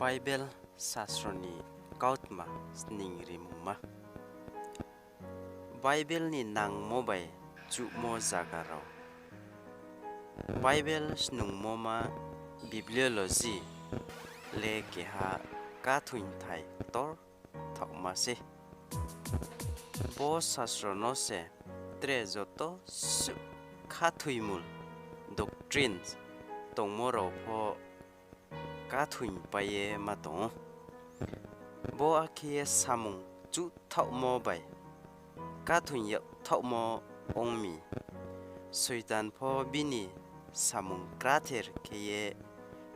Bible Sasroni kautma sningri muma. Bible ni nang mobai mo zagarau. Bible snung moma Bibliology lekha kathuin thai tor thokma se. Bo sasrono se tre joto su kathuimul doctrines tongmo rau pho kathuin paye matong. Bo akhe samung chu thokmo bai kathuin yak thokmo ongmi soitan pho bini samung krater kheye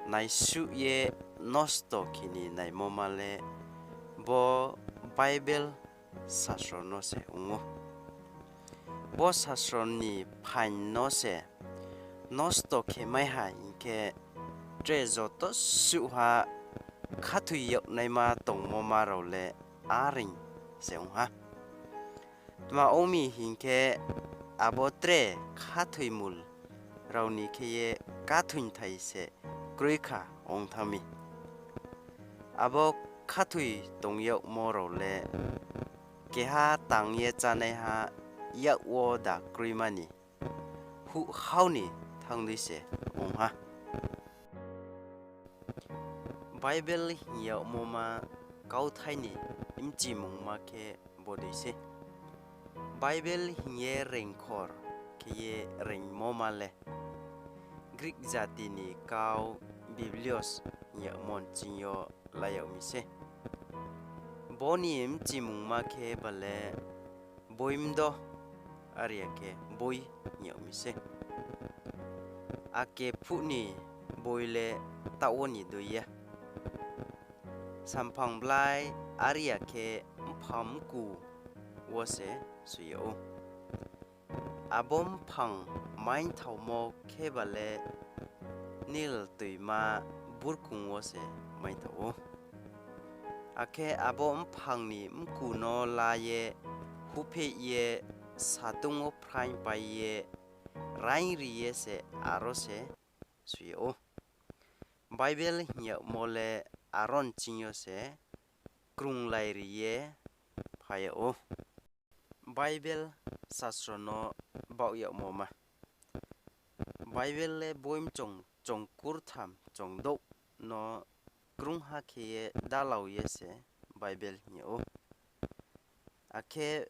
nai su ye nosto kini nai momale bo Bible sasrono se ungo. Bo sasroni phuain no se nosto ke mai ha inke tre joto su ha khathui yok nai ma tong mo ma ro le aring se ha. Tma omi hinke abo tre khathui mul rauni kheye kathuin thai se kroi kha ong thami. Abo khathui tong yok mo ro le keha tang ye chanai ha yak wo da kroi mani hu hauni thangli se ong ha. Bible yok mo ma kau thai ni imchi mung ma ke bodai se. Bible hinye rengkhor kheye reng mo ma le Greek jati ni kau Biblios yok mon chinyo layok mi se. Boni imchi mung ma ke bale boimdo arya ke boi yok mi se. Ake phuni boi le tauh ni doya. Sampang blai arya ke pham ku wo se soiyauh. Abom phang main tauh mo ke bale nil tuima burkung wo se main tauh. Akhe abom phang ni mku no la ye hupe ye satungo phuain pai ye rain ri ye se aro se soiyauh. Bible yok mo le aron chinyo se krung lai ri ye phayauh. Bible sasrono bauh yok mo ma. Bible le boim chong kurtham chong dok no krung ha kheye dalau ye se Bible yo. Akhe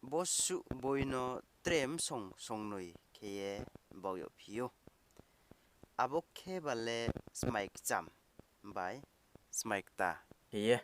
bosu boino trem song noi kheye bauh yok phiyo. Abo khe bale smaik cham bai smaik ta kheye.